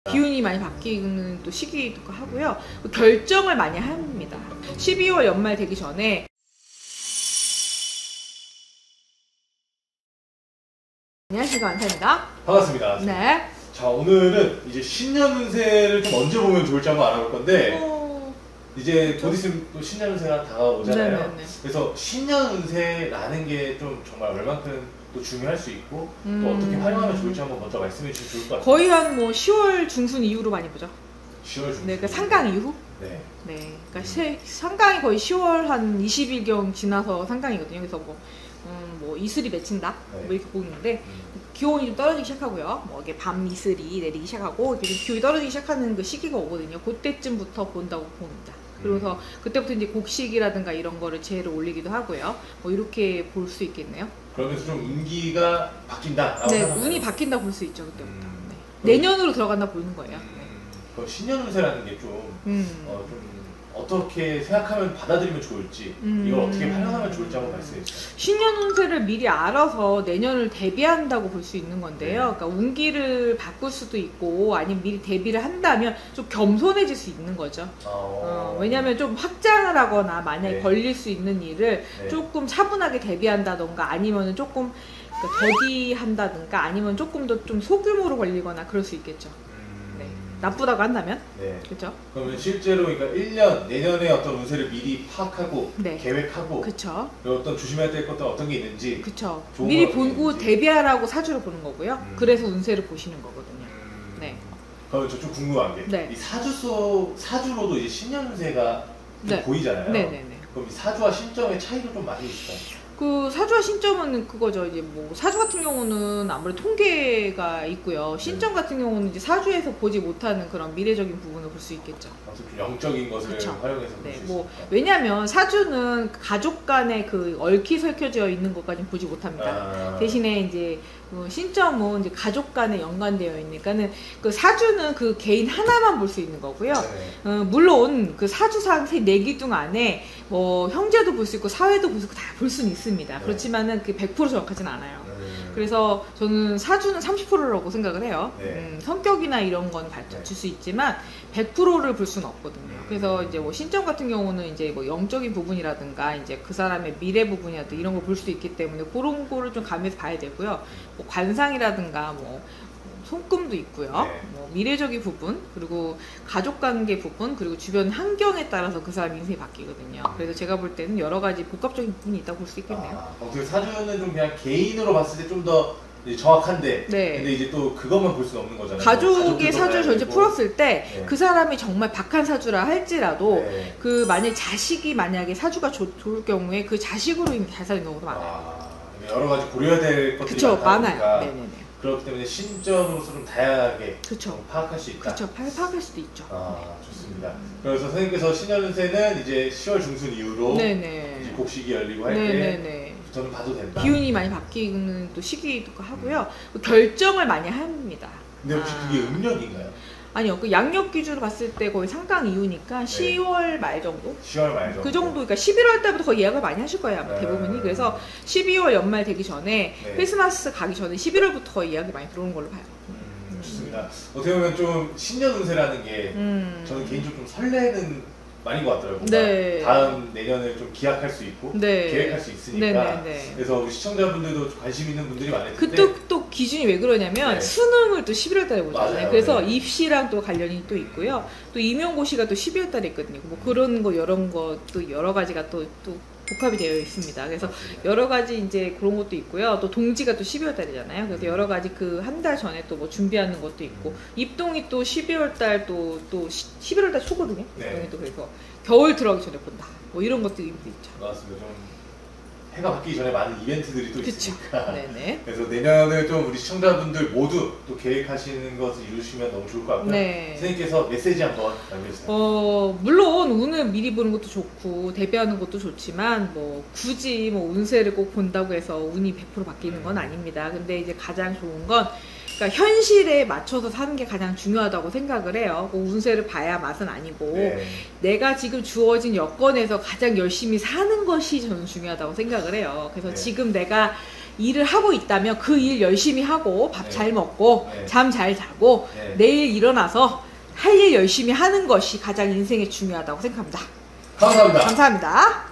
기운이 많이 바뀌는 또 시기도 하고요. 결정을 많이 합니다. 12월 연말 되기 전에 안녕하십니까, 완사입니다. 반갑습니다. 네. 자, 오늘은 이제 신년 운세를 좀 언제 보면 좋을지 한번 알아볼 건데 이제 곧 있으면 또 신년 운세가 다가오잖아요. 네네네. 그래서 신년 운세라는 게 좀 정말 얼만큼 또 중요할 수 있고 또 어떻게 활용하면 좋을지 한번 먼저 말씀해 주시면 좋을 것 같아요. 거의 한 뭐 10월 중순 이후로 많이 보죠. 10월 중순. 네, 그러니까 상강 이후. 네. 네, 그러니까 상강이 거의 10월 한 20일경 지나서 상강이거든요. 그래서 뭐 이슬이 맺힌다, 네. 뭐 이렇게 보이는데 기온이 좀 떨어지기 시작하고요. 뭐 이게 밤 이슬이 내리기 시작하고 이렇게 기온이 떨어지기 시작하는 그 시기가 오거든요. 그때쯤부터 본다고 봅니다. 그래서 그때부터 이제 곡식이라든가 이런 거를 재해를 올리기도 하고요. 뭐 이렇게 볼 수 있겠네요. 그러면서 좀 운기가 바뀐다. 네, 운이 바뀐다 볼 수 있죠, 그때부터. 네. 내년으로 들어간다 보이는 거예요. 그럼 신년 운세라는 게 좀 어떻게 생각하면 받아들이면 좋을지 이걸 어떻게 활용하면 좋을지 한번 말씀해 주세요. 신년 운세를 미리 알아서 내년을 대비한다고 볼 수 있는 건데요. 그러니까 운기를 바꿀 수도 있고 아니면 미리 대비를 한다면 좀 겸손해질 수 있는 거죠. 왜냐하면 좀 확장을 하거나 만약에 네. 걸릴 수 있는 일을 네. 조금 차분하게 대비한다던가 아니면 조금 더디한다든가 아니면 조금 더 좀 소규모로 걸리거나 그럴 수 있겠죠. 나쁘다고 한다면? 네. 그렇죠? 그러면 실제로 그러니까 1년 내년에 어떤 운세를 미리 파악하고 네. 계획하고 그렇죠. 어떤 조심해야 될 것들 어떤 게 있는지 그렇죠. 미리 보고 있는지. 대비하라고 사주를 보는 거고요. 그래서 운세를 보시는 거거든요. 네. 그러면 저 좀 궁금한 게 네. 이 사주로도 이제 신년 운세가 좀 네. 보이잖아요. 네네네. 그럼 이 사주와 신점의 차이도 좀 많이 있어요. 그 사주와 신점은 그거죠. 이제 뭐 사주 같은 경우는 아무래도 통계가 있고요. 신점 같은 경우는 이제 사주에서 보지 못하는 그런 미래적인 부분을 볼 수 있겠죠. 아무튼 좀 영적인 것을 그쵸. 활용해서 볼 네, 수 뭐 있습니다. 왜냐하면 사주는 가족 간에 그 얽히설켜져 있는 것까지는 보지 못합니다. 대신에 이제 신점은 이제 가족 간에 연관되어 있으니까는 그 사주는 그 개인 하나만 볼 수 있는 거고요. 네. 물론 그 사주상 네 기둥 안에 뭐 형제도 볼 수 있고 사회도 볼 수 있고 다 볼 수는 있습니다. 네. 그렇지만은 그 100% 정확하진 않아요. 그래서 저는 사주는 30%라고 생각을 해요. 네. 성격이나 이런 건 받칠 수 있지만 100%를 볼 수는 없거든요. 그래서 이제 뭐 신점 같은 경우는 이제 뭐 영적인 부분이라든가 이제 그 사람의 미래 부분이라든가 이런 걸 볼 수 있기 때문에 그런 거를 좀 가면서 봐야 되고요. 뭐 관상이라든가 뭐 손금도 있고요. 네. 뭐 미래적인 부분, 그리고 가족관계 부분, 그리고 주변 환경에 따라서 그 사람 인생이 바뀌거든요. 그래서 제가 볼 때는 여러 가지 복합적인 부분이 있다고 볼 수 있겠네요. 그 사주는 좀 그냥 개인으로 봤을 때 좀 더 정확한데, 네. 근데 이제 또 그것만 볼 수는 없는 거잖아요. 가족의 사주를 전체 풀었을 때 네. 그 사람이 정말 박한 사주라 할지라도 네. 그 만약 자식이 만약에 사주가 좋을 경우에 그 자식으로 인해 잘 사는 경우도 많아요. 여러 가지 고려해야 될 것들이 그쵸, 많다 많아요. 보니까 네네네. 그렇기 때문에 신점으로서 좀 다양하게 그쵸. 파악할 수 있다. 그렇죠. 파악할 수도 있죠. 좋습니다. 그래서 선생님께서 신년 운세는 이제 10월 중순 이후로 네네. 이제 곡식이 열리고 할 때 네네네. 저는 봐도 된다. 기운이 많이 바뀌는 또 시기도 하고요. 결정을 많이 합니다. 근데 혹시 그게 음력인가요? 아니요. 그 양력 기준으로 봤을 때 거의 상강 이후니까 10월 말 정도? 10월 말 정도. 그 정도, 그러니까 11월 달부터 거의 예약을 많이 하실 거예요, 아마 네. 대부분이. 그래서 12월 연말 되기 전에 네. 크리스마스 가기 전에 11월부터 거의 예약이 많이 들어오는 걸로 봐요. 좋습니다. 어떻게 보면 좀 신년 운세라는 게 저는 개인적으로 좀 설레는 말인 것 같더라고요. 네. 다음 내년을 좀 기약할 수 있고 네. 계획할 수 있으니까. 네네네. 그래서 우리 시청자분들도 관심 있는 분들이 많을 텐데. 그또 기준이 왜 그러냐면 네. 수능을 또 11월 달에 보잖아요. 맞아요. 그래서 네. 입시랑 또 관련이 또 있고요. 또 임용고시가 또 12월 달에 있거든요. 뭐 그런 거 이런 거 또 여러 가지가 또 복합이 되어 있습니다. 그래서 맞습니다. 여러 가지 이제 그런 것도 있고요. 또 동지가 또 12월 달이잖아요. 그래서 여러 가지 그 한 달 전에 또 뭐 준비하는 것도 있고 입동이 또 12월 달 또 11월 달 초거든요. 네. 입동이 또 그래서 겨울 들어가기 전에 본다. 뭐 이런 것도 있죠. 맞습니다. 좀 해가 바뀌기 전에 많은 이벤트들이 또 그쵸. 있으니까. 네네. 그래서 내년을 좀 우리 시청자분들 모두 또 계획하시는 것을 이루시면 너무 좋을 것 같고요. 네. 선생님께서 메시지 한번 남겨주세요. 물론 운을 미리 보는 것도 좋고 대비하는 것도 좋지만 뭐 굳이 뭐 운세를 꼭 본다고 해서 운이 100% 바뀌는 건 아닙니다. 근데 이제 가장 좋은 건 그러니까 현실에 맞춰서 사는 게 가장 중요하다고 생각을 해요. 뭐 운세를 봐야 맛은 아니고 네. 내가 지금 주어진 여건에서 가장 열심히 사는 것이 저는 중요하다고 생각을 해요. 그래서 네. 지금 내가 일을 하고 있다면 그 일 열심히 하고 밥 네. 잘 먹고 네. 잠 잘 자고 네. 내일 일어나서 할 일 열심히 하는 것이 가장 인생에 중요하다고 생각합니다. 감사합니다. 감사합니다.